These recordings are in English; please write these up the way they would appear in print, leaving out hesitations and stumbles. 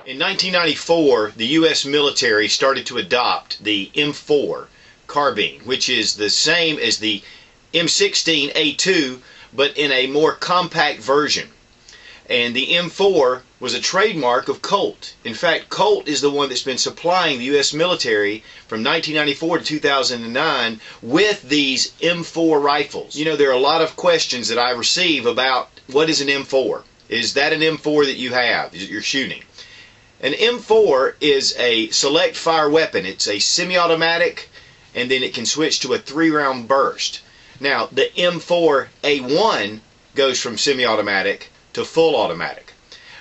In 1994, the U.S. military started to adopt the M4 Carbine, which is the same as the M16A2, but in a more compact version. And the M4 was a trademark of Colt. In fact, Colt is the one that's been supplying the U.S. military from 1994 to 2009 with these M4 rifles. You know, there are a lot of questions that I receive about what is an M4. Is that an M4 that you have, that you're shooting? An M4 is a select fire weapon. It's a semi-automatic, and then it can switch to a 3-round burst. Now, the M4A1 goes from semi-automatic to full automatic.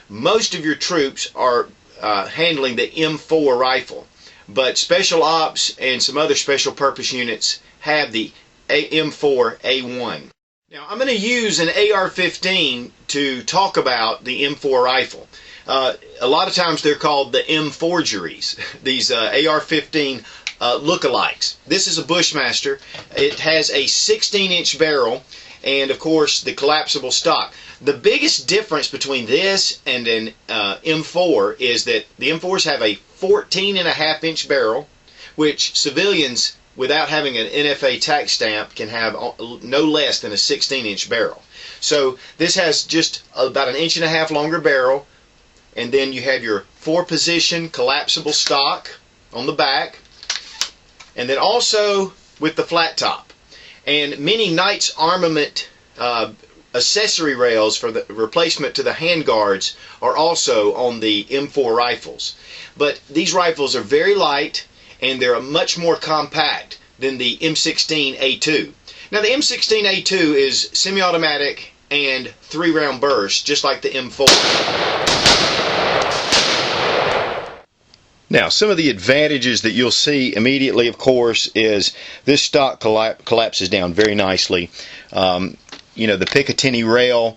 Most of your troops are handling the M4 rifle, but special ops and some other special purpose units have the M4A1. Now, I'm going to use an AR-15 to talk about the M4 rifle. A lot of times they're called the M4geries, these AR-15 lookalikes. This is a Bushmaster. It has a 16-inch barrel and, of course, the collapsible stock. The biggest difference between this and an M4 is that the M4s have a 14.5-inch barrel, which civilians, without having an NFA tax stamp, can have no less than a 16-inch barrel. So this has just about 1.5 inches longer barrel, and then you have your 4-position collapsible stock on the back, and then also with the flat top. And many Knights Armament accessory rails for the replacement to the handguards are also on the M4 rifles. But these rifles are very light, and they're much more compact than the M16A2. Now, the M16A2 is semi-automatic and 3-round burst, just like the M4. Now, some of the advantages that you'll see immediately, of course, is this stock collapses down very nicely. You know, the Picatinny rail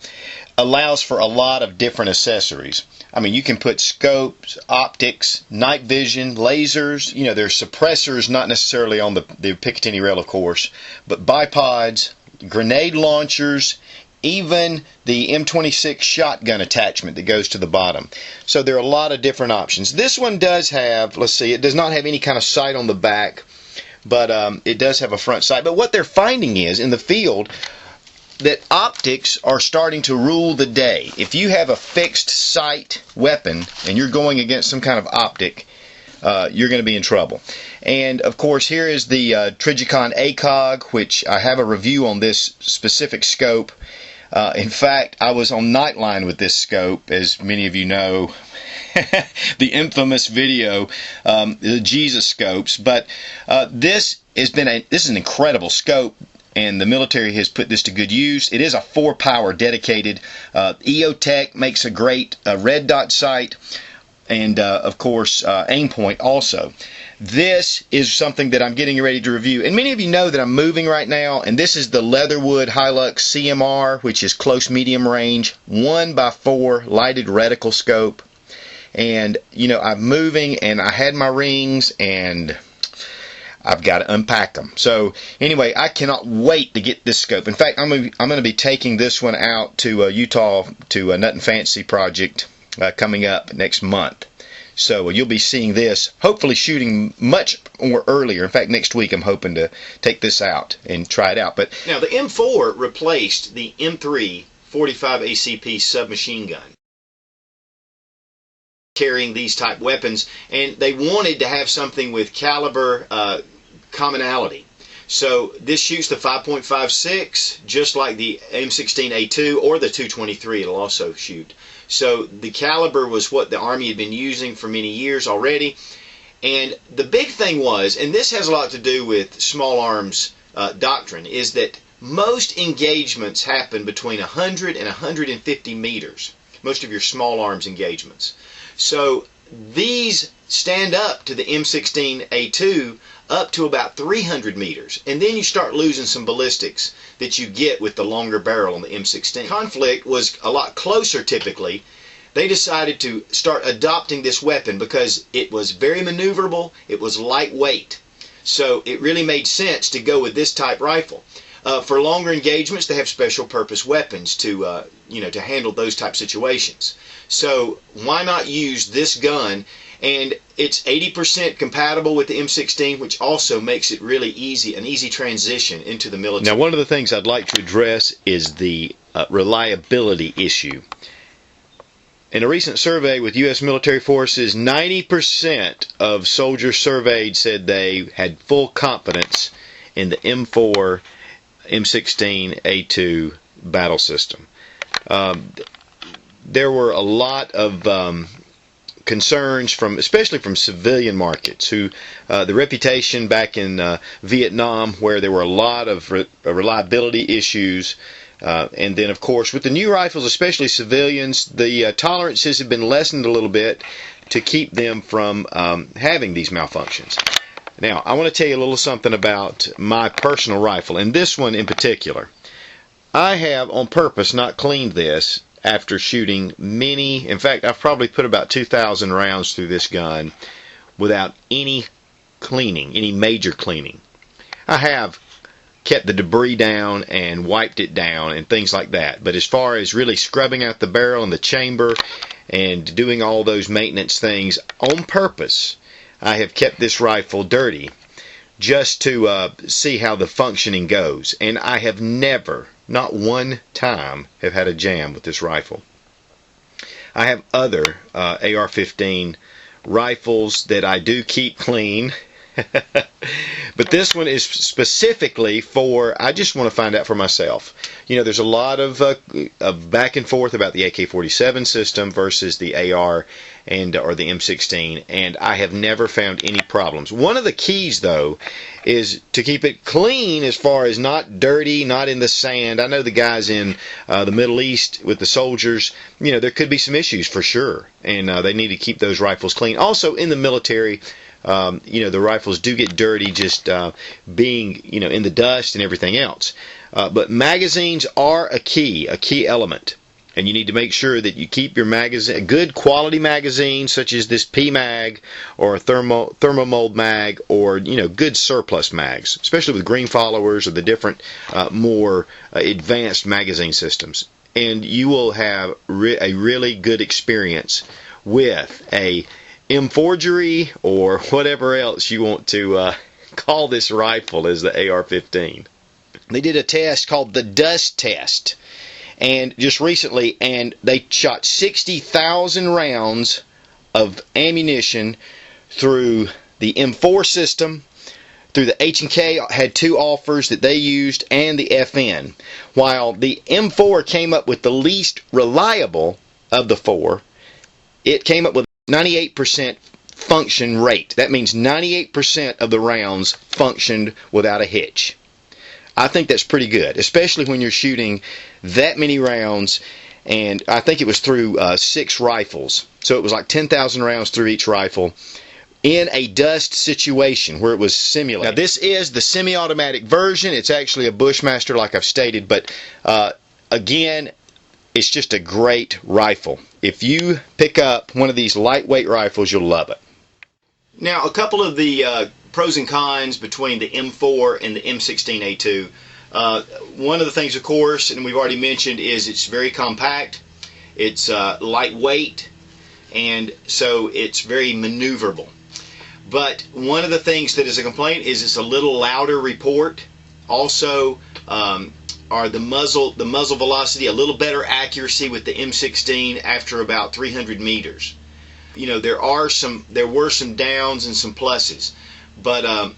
allows for a lot of different accessories. I mean, you can put scopes, optics, night vision, lasers. You know, there's suppressors, not necessarily on the Picatinny rail, of course, but bipods, grenade launchers, even the M26 shotgun attachment that goes to the bottom. So there are a lot of different options. This one does have, let's see, it does not have any kind of sight on the back, but it does have a front sight. But what they're finding is, in the field, that optics are starting to rule the day. If you have a fixed sight weapon and you're going against some kind of optic, you're going to be in trouble. And of course, here is the Trijicon ACOG, which I have a review on this specific scope. In fact, I was on Nightline with this scope, as many of you know, the infamous video, the Jesus scopes. But this is an incredible scope, and the military has put this to good use. It is a 4-power dedicated. EOTech makes a great red dot sight, and of course Aimpoint also. This is something that I'm getting ready to review, and many of you know that I'm moving right now, and this is the Leatherwood Hilux CMR, which is close medium range 1x4 lighted reticle scope. And you know, I'm moving, and I had my rings, and I've got to unpack them. So anyway, I cannot wait to get this scope. In fact, I'm going to be taking this one out to Utah to a Nut and Fancy project coming up next month. So you'll be seeing this, hopefully shooting much more earlier. In fact, next week I'm hoping to take this out and try it out. But now the M4 replaced the M3 45 ACP submachine gun carrying these type weapons, and they wanted to have something with caliber commonality. So this shoots the 5.56 just like the M16A2 or the 223. It'll also shoot. So the caliber was what the Army had been using for many years already. And the big thing was, and this has a lot to do with small arms doctrine, is that most engagements happen between 100 and 150 meters. Most of your small arms engagements. So these stand up to the M16A2 up to about 300 meters, and then you start losing some ballistics that you get with the longer barrel on the M16. Conflict was a lot closer typically. They decided to start adopting this weapon because it was very maneuverable, it was lightweight, so it really made sense to go with this type rifle. for longer engagements, they have special purpose weapons to to handle those type situations. So why not use this gun? And it's 80% compatible with the M16, which also makes it really an easy transition into the military. Now, one of the things I'd like to address is the reliability issue. In a recent survey with U.S. military forces, 90% of soldiers surveyed said they had full confidence in the M4 M16 A2 battle system. There were a lot of concerns especially from civilian markets, who the reputation back in Vietnam, where there were a lot of reliability issues. And then, of course, with the new rifles, especially civilians, the tolerances have been lessened a little bit to keep them from having these malfunctions. Now, I want to tell you a little something about my personal rifle, and this one in particular. I have, on purpose, not cleaned this after shooting many. In fact, I've probably put about 2,000 rounds through this gun without any cleaning, any major cleaning. I have kept the debris down and wiped it down and things like that. But as far as really scrubbing out the barrel and the chamber and doing all those maintenance things on purpose, I have kept this rifle dirty just to see how the functioning goes. And I have never, not one time, have had a jam with this rifle. I have other AR-15 rifles that I do keep clean. But this one is specifically for, I just want to find out for myself. There's a lot of back and forth about the AK-47 system versus the AR or the M16, and I have never found any problems. One of the keys, though, is to keep it clean as far as not dirty, not in the sand. I know the guys in the Middle East with the soldiers, there could be some issues for sure, and they need to keep those rifles clean. Also, in the military, the rifles do get dirty just being, in the dust and everything else. But magazines are a key element. And you need to make sure that you keep your magazine, a good quality magazine, such as this P-Mag or a Thermomold mag, or, good surplus mags, especially with green followers or the different more advanced magazine systems. And you will have a really good experience with a M4gery or whatever else you want to call this rifle as the AR-15. They did a test called the dust test, and just recently, and they shot 60,000 rounds of ammunition through the M4 system, through the H&K, had 2 offers that they used, and the FN. While the M4 came up with the least reliable of the 4, it came up with 98% function rate. That means 98% of the rounds functioned without a hitch. I think that's pretty good, especially when you're shooting that many rounds, and I think it was through 6 rifles. So it was like 10,000 rounds through each rifle in a dust situation where it was simulated. Now, this is the semi-automatic version. It's actually a Bushmaster, like I've stated, but again, it's just a great rifle. If you pick up one of these lightweight rifles, you'll love it. Now, a couple of the pros and cons between the M4 and the M16A2. One of the things, of course, and we've already mentioned, is it's very compact, it's lightweight, and so it's very maneuverable. But one of the things that is a complaint is it's a little louder report. Also, are the muzzle velocity, a little better accuracy with the M16 after about 300 meters. There were some downs and some pluses, but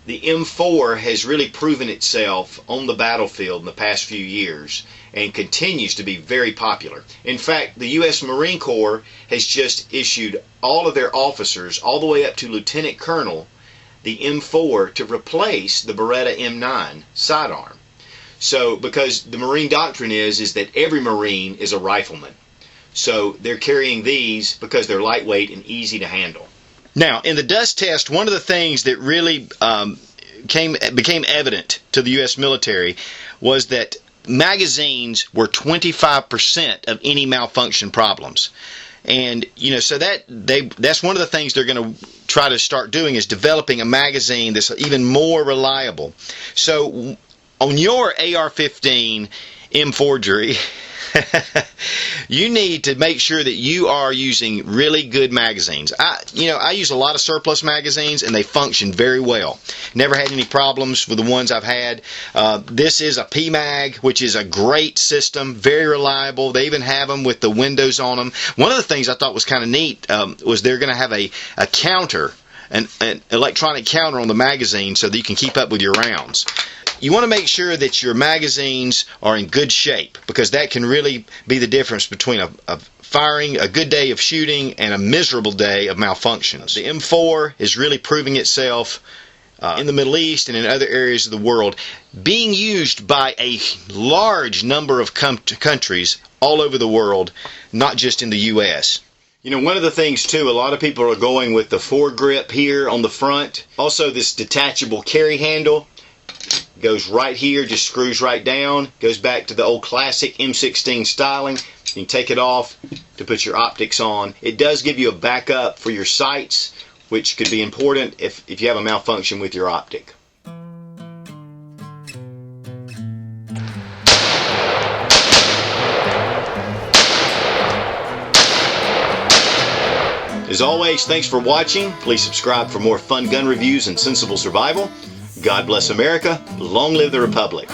the M4 has really proven itself on the battlefield in the past few years and continues to be very popular. In fact, the U.S. Marine Corps has just issued all of their officers, all the way up to Lieutenant Colonel, the M4 to replace the Beretta M9 sidearm. So, because the Marine doctrine is that every Marine is a rifleman. So they're carrying these because they're lightweight and easy to handle. Now, in the dust test, one of the things that really became evident to the U.S. military was that magazines were 25% of any malfunction problems. And, so that's one of the things they're going to try to start doing, is developing a magazine that's even more reliable. So on your AR-15 M4 you need to make sure that you are using really good magazines. I use a lot of surplus magazines, and they function very well. Never had any problems with the ones I've had. This is a PMag, which is a great system, very reliable. They even have them with the windows on them. One of the things I thought was kind of neat was they're going to have a counter, an electronic counter on the magazine, so that you can keep up with your rounds. You want to make sure that your magazines are in good shape, because that can really be the difference between firing a good day of shooting and a miserable day of malfunctions. The M4 is really proving itself in the Middle East and in other areas of the world, being used by a large number of countries all over the world, not just in the U.S. One of the things too, a lot of people are going with the foregrip here on the front. Also, this detachable carry handle goes right here, just screws right down, goes back to the old classic M16 styling. You can take it off to put your optics on. It does give you a backup for your sights, which could be important if you have a malfunction with your optic. As always, thanks for watching. Please subscribe for more fun gun reviews and sensible survival. God bless America. Long live the Republic.